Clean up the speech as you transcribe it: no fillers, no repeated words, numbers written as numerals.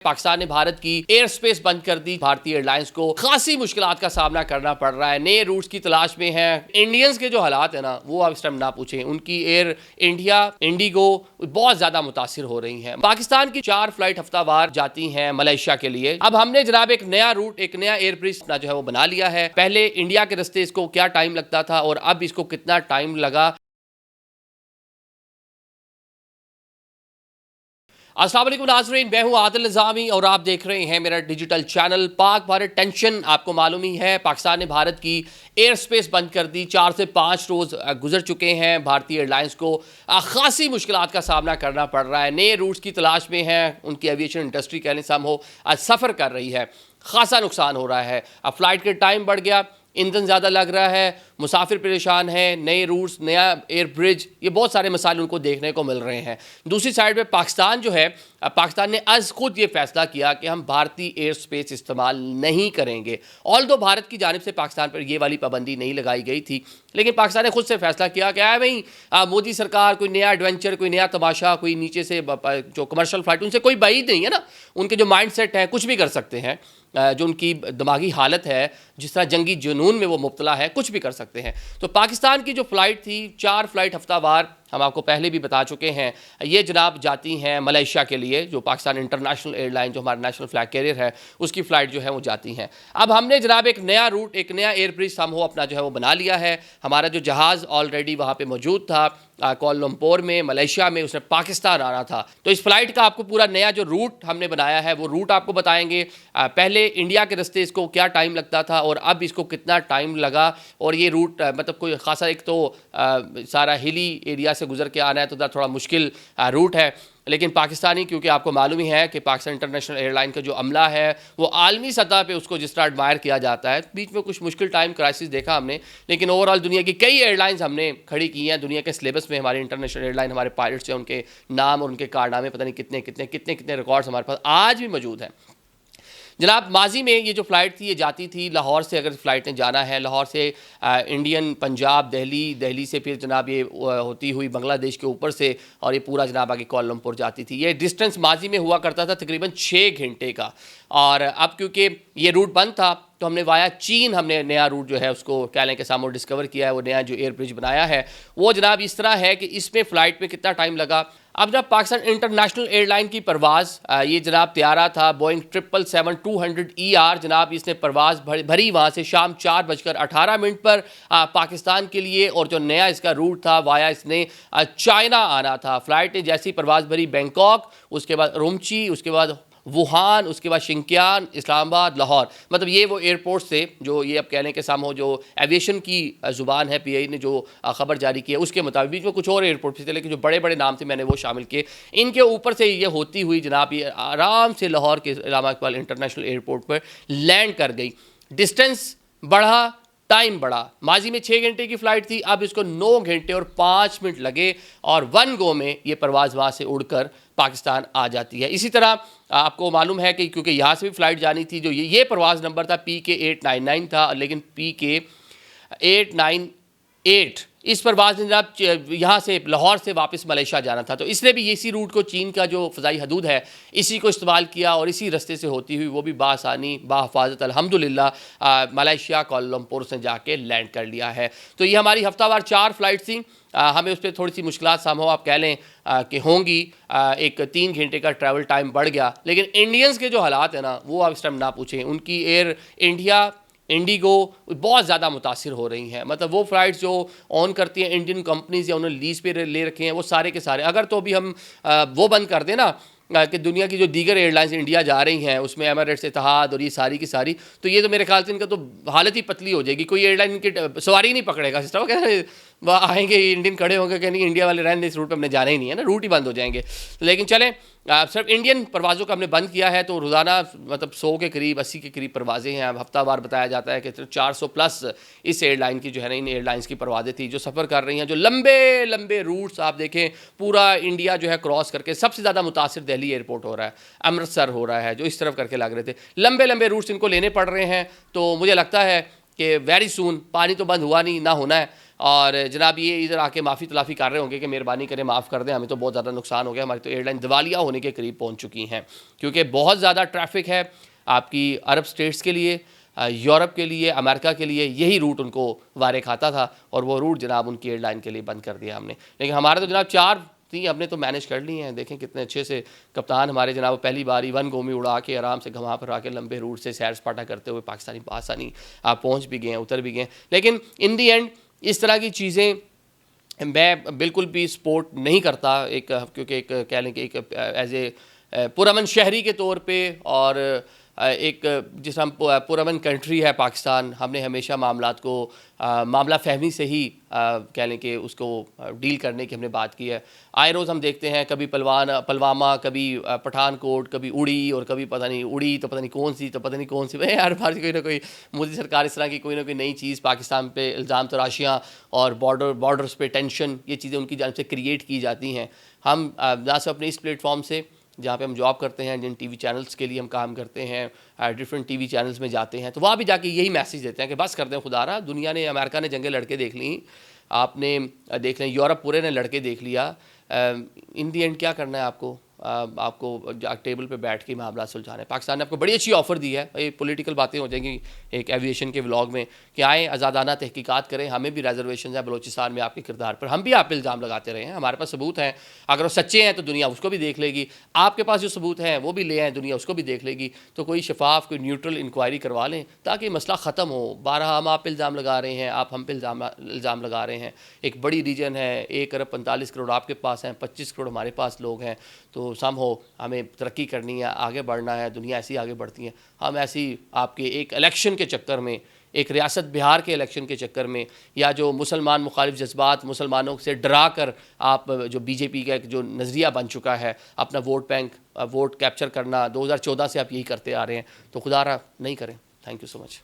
पाकिस्तान ने भारत की air space बंद कर दी। भारतीय एयरलाइंस को खासी मुश्किलात का सामना करना पड़ रहा है, नए रूट्स की तलाश में है। इंडियंस के जो हालात है ना, वो आप इस टाइम ना पूछें। उनकी एयर इंडिया, इंडिगो बहुत ज्यादा मुतासिर हो रही हैं। पाकिस्तान की 4 फ्लाइट हफ्तावार जाती हैं मलेशिया के लिए। अब हमने जनाब एक नया रूट, एक नया एयर ब्रिज जो है वो बना लिया है। पहले इंडिया के रस्ते इसको क्या टाइम लगता था और अब इसको कितना टाइम लगा। अस्सलाम वालेकुम नाज़रीन, मैं हूं आदिल निज़ामी और आप देख रहे हैं मेरा digital channel Pak Bharat tension. आपको मालूम ही है, पाकिस्तान ने भारत की एयर स्पेस बंद कर दी। 4 से 5 रोज़ गुजर चुके हैं। भारतीय एयरलाइंस को खासी मुश्किलात का सामना करना पड़ रहा है, नए रूट्स की तलाश में है। उनकी एविएशन इंडस्ट्री कहने सम हो सफ़र कर रही है, खासा नुकसान हो रहा है। अब फ्लाइट के टाइम बढ़ गया, ईंधन ज़्यादा लग रहा है, मुसाफिर परेशान है, नए रूट्स, नया एयर ब्रिज, ये बहुत सारे मसाले उनको देखने को मिल रहे हैं। दूसरी साइड पे पाकिस्तान जो है, पाकिस्तान ने आज खुद ये फैसला किया कि हम भारतीय एयर स्पेस इस्तेमाल नहीं करेंगे। ऑल्दो भारत की जानिब से पाकिस्तान पर ये वाली पाबंदी नहीं लगाई गई थी, लेकिन पाकिस्तान ने खुद से फैसला किया कि भाई मोदी सरकार कोई नया एडवेंचर, कोई नया तमाशा, कोई नीचे से जो कमर्शियल फ्लाइट, उनसे कोई बाइद नहीं है ना। उनके जो माइंड सेट है कुछ भी कर सकते हैं, जो उनकी दिमागी हालत है, जिस तरह जंगी जुनून में वो मुब्तला है, कुछ भी कर सकते हैं। तो पाकिस्तान की जो फ़्लाइट थी, 4 फ्लाइट हफ्तावार, हम आपको पहले भी बता चुके हैं, ये जनाब जाती हैं मलेशिया के लिए। जो पाकिस्तान इंटरनेशनल एयरलाइन, जो हमारा नेशनल फ्लैग कैरियर है, उसकी फ़्लाइट जो है वो जाती हैं। अब हमने जनाब एक नया रूट, एक नया एयर ब्रिज हम हो अपना जो है वो बना लिया है। हमारा जो जहाज़ ऑलरेडी वहाँ पे मौजूद था कोलंबोर में, मलेशिया में, उसने पाकिस्तान आना था। तो इस फ्लाइट का आपको पूरा नया जो रूट हमने बनाया है वो रूट आपको बताएंगे। पहले इंडिया के रस्ते इसको क्या टाइम लगता था और अब इसको कितना टाइम लगा। और ये रूट मतलब कोई खासा, एक तो सारा हिली एरिया से गुजर के आना है तो थोड़ा मुश्किल रूट है, लेकिन पाकिस्तानी, क्योंकि आपको मालूम ही है कि पाकिस्तान इंटरनेशनल एयरलाइन का जो अमला है वो आलमी सतह पे उसको जिस तरह एडमायर किया जाता है। बीच में कुछ मुश्किल टाइम क्राइसिस देखा हमने, लेकिन ओवरऑल दुनिया की कई एयरलाइंस हमने खड़ी की हैं। दुनिया के सिलेबस में हमारे इंटरनेशनल एयरलाइन, हमारे पायलट्स हैं, उनके नाम और उनके कारनामे, पता नहीं कितने कितने कितने कितने रिकॉर्ड्स हमारे पास आज भी मौजूद हैं। जनाब माजी में ये जो फ़्लाइट थी ये जाती थी लाहौर से। अगर फ़्लाइट ने जाना है लाहौर से इंडियन, पंजाब, दिल्ली से फिर जनाब ये होती हुई बांग्लादेश के ऊपर से, और ये पूरा जनाब आगे कोलंबोर जाती थी। ये डिस्टेंस माजी में हुआ करता था तकरीबन 6 घंटे का, और अब क्योंकि ये रूट बंद था तो हमने वाया चीन, हमने नया रूट जो है उसको क्या लें के सामने डिस्कवर किया है। वो नया जो एयर ब्रिज बनाया है वो जनाब इस तरह है कि इसमें फ़्लाइट में कितना टाइम लगा। अब जब पाकिस्तान इंटरनेशनल एयरलाइन की परवाज़, ये जनाब त्यारा था बोइंग 777-200ER, जनाब इसने परवाज़ भरी वहाँ से शाम 4:18 पर पाकिस्तान के लिए। और जो नया इसका रूट था वाया इसने चाइना आना था। फ़्लाइट ने जैसी परवाज़ भरी बैंकॉक, उसके बाद रुमची, उसके बाद वुहान, उसके बाद शिंकियान, इस्लामाबाद, लाहौर, मतलब ये वो एयरपोर्ट से जो ये अब कहने के सामने जो एविएशन की ज़ुबान है, PI ने जो ख़बर जारी की है उसके मुताबिक। बीच में कुछ और एयरपोर्ट थे लेकिन जो बड़े बड़े नाम थे मैंने वो शामिल किए। इनके ऊपर से ये होती हुई जनाब ये आराम से लाहौर के इलामा इकबाल इंटरनेशनल एयरपोर्ट पर लैंड कर गई। डिस्टेंस बढ़ा, टाइम बढ़ा। माजी में 6 घंटे की फ़्लाइट थी, अब इसको 9 घंटे और 5 मिनट लगे और 1 गो में ये परवाज़ वहाँ से उड़कर पाकिस्तान आ जाती है। इसी तरह आपको मालूम है कि क्योंकि यहाँ से भी फ़्लाइट जानी थी, जो ये परवाज़ नंबर था PK 899 था, लेकिन PK 898 इस परवाज़ ने जनाब यहाँ से लाहौर से वापस मलेशिया जाना था। तो इसने भी इसी रूट को, चीन का जो फ़ज़ाई हदूद है, इसी को इस्तेमाल किया और इसी रास्ते से होती हुई वो भी बासानी बाहफाजत अल्हम्दुलिल्लाह मलेशिया कोलंबोर से जाके लैंड कर लिया है। तो ये हमारी हफ्तावार 4 फ़्लाइट थी। हमें उस पर थोड़ी सी मुश्किलात सामहो आप कह लें कि होंगी। एक 3 घंटे का ट्रैवल टाइम बढ़ गया, लेकिन इंडियंस के जो हालात हैं ना, वो आप इस टाइम ना पूछें। उनकी एयर इंडिया, इंडिगो बहुत ज़्यादा मुतासिर हो रही हैं। मतलब वो फ़्लाइट्स जो ऑन करती हैं इंडियन कंपनीज़ या उन्होंने लीज़ पे ले रखे हैं, वो सारे के सारे, अगर तो अभी हम वो बंद कर दें ना कि दुनिया की जो दीगर एयरलाइंस इंडिया जा रही हैं उसमें एमिरेट्स, इतिहाद और ये सारी की सारी, तो ये तो मेरे ख्याल से इनका तो हालत ही पतली हो जाएगी। कोई एयरलाइन इनकी सवारी नहीं पकड़ेगा। सिस्टम कहते वह आएंगे इंडियन खड़े होंगे कि नहीं इंडिया वाले रहने, इस रूट पे हमने जाना ही नहीं है ना, रूट ही बंद हो जाएंगे। लेकिन चलें, सिर्फ इंडियन परवाज़ों का हमने बंद किया है। तो रोज़ाना मतलब 100 के करीब, 80 के करीब परवाज़ें हैं। अब हफ्तावार बताया जाता है कि 400 प्लस इस एयरलाइन की जो है ना, इन एयरलाइंस की परवाज़ें थी जो सफ़र कर रही हैं। जो लंबे लंबे रूट्स आप देखें, पूरा इंडिया जो है क्रॉस करके, सबसे ज़्यादा मुतासिर दिल्ली एयरपोर्ट हो रहा है, अमृतसर हो रहा है, जो इस तरफ करके लग रहे थे। लंबे लंबे रूट्स इनको लेने पड़ रहे हैं। तो मुझे लगता है कि वेरी सून, पानी तो बंद हुआ नहीं, ना होना है, और जनाब ये इधर आके माफ़ी तलाफ़ी कर रहे होंगे कि मेहरबानी करें माफ़ कर दें, हमें तो बहुत ज़्यादा नुकसान हो गया, हमारी तो एयरलाइन दिवालिया होने के करीब पहुंच चुकी हैं, क्योंकि बहुत ज़्यादा ट्रैफिक है आपकी अरब स्टेट्स के लिए, यूरोप के लिए, अमेरिका के लिए। यही रूट उनको वारे खाता था और वो रूट जनाब उनकी एयरलाइन के लिए बंद कर दिया हमने। लेकिन हमारे तो जनाब 4 थी, हमने तो मैनेज कर ली हैं। देखें कितने अच्छे से कप्तान हमारे जनाब पहली बार वन गो में उड़ा के आराम से घुमा फिरा के लंबे रूट से सैर सपाटा करते हुए पाकिस्तानी आसानी आप पहुँच भी गए, उतर भी गए। लेकिन इन दी एंड इस तरह की चीज़ें मैं बिल्कुल भी सपोर्ट नहीं करता, एक क्योंकि एक कह लें कि एक एज ए पुरअमन शहरी के तौर पे और एक जिस हम पुरअमन कंट्री है पाकिस्तान, हमने हमेशा मामलात को मामला फहमी से ही कह लें कि उसको डील करने की हमने बात की है। आए रोज़ हम देखते हैं कभी पुलवामा, कभी पठानकोट, कभी उड़ी, और कभी पता नहीं उड़ी तो पता नहीं कौन सी, तो पता नहीं कौन सी। हर बार कोई ना कोई मोदी सरकार इस तरह की कोई ना कोई नई चीज़ पाकिस्तान पे इल्ज़ाम तराशियाँ और बॉर्डर्स पे टेंशन, ये चीज़ें उनकी जानिब से क्रिएट की जाती हैं। हम ना सिर्फ अपने इस प्लेटफॉर्म से जहाँ पे हम जॉब करते हैं, जिन टीवी चैनल्स के लिए हम काम करते हैं, डिफरेंट टीवी चैनल्स में जाते हैं तो वहाँ भी जाके यही मैसेज देते हैं कि बस कर दें खुदारा, दुनिया ने, अमेरिका ने जंगें लड़के देख ली, आपने देख लें यूरोप पूरे ने लड़के देख लिया, इन दी एंड क्या करना है आपको? आपको टेबल पे बैठ के मामला सुलझाना है। पाकिस्तान ने आपको बड़ी अच्छी ऑफ़र दी है, ये पॉलिटिकल बातें हो जाएंगी एक एविएशन के व्लॉग में कि आएँ आज़ादाना तहकीकात करें, हमें भी रिजर्वेशन है बलोचिस्तान में आपके किरदार पर, हम भी आप पे इल्ज़ाम लगाते रहे हैं, हमारे पास सबूत हैं, अगर वो सच्चे हैं तो दुनिया उसको भी देख लेगी, आपके पास जो सबूत हैं वो भी ले आएँ, दुनिया उसको भी देख लेगी। तो कोई शफाफ, कोई न्यूट्रल इंक्वायरी करवा लें ताकि मसला ख़त्म हो। 12 हम आप पे इल्ज़ाम लगा रहे हैं, आप हम पे इल्ज़ाम लगा रहे हैं। एक बड़ी रीजन है, 1 अरब 45 करोड़ आपके पास हैं, 25 करोड़ हमारे पास लोग हैं, तो सम हो हमें तरक्की करनी है, आगे बढ़ना है, दुनिया ऐसी आगे बढ़ती है। हम ऐसी आपके एक इलेक्शन के चक्कर में, एक रियासत बिहार के इलेक्शन के चक्कर में, या जो मुसलमान मुखालिफ जज्बात, मुसलमानों से डरा कर आप जो बीजेपी का एक जो नज़रिया बन चुका है अपना वोट बैंक, वोट कैप्चर करना, 2014 से आप यही करते आ रहे हैं, तो खुदारा नहीं करें। Thank you so much.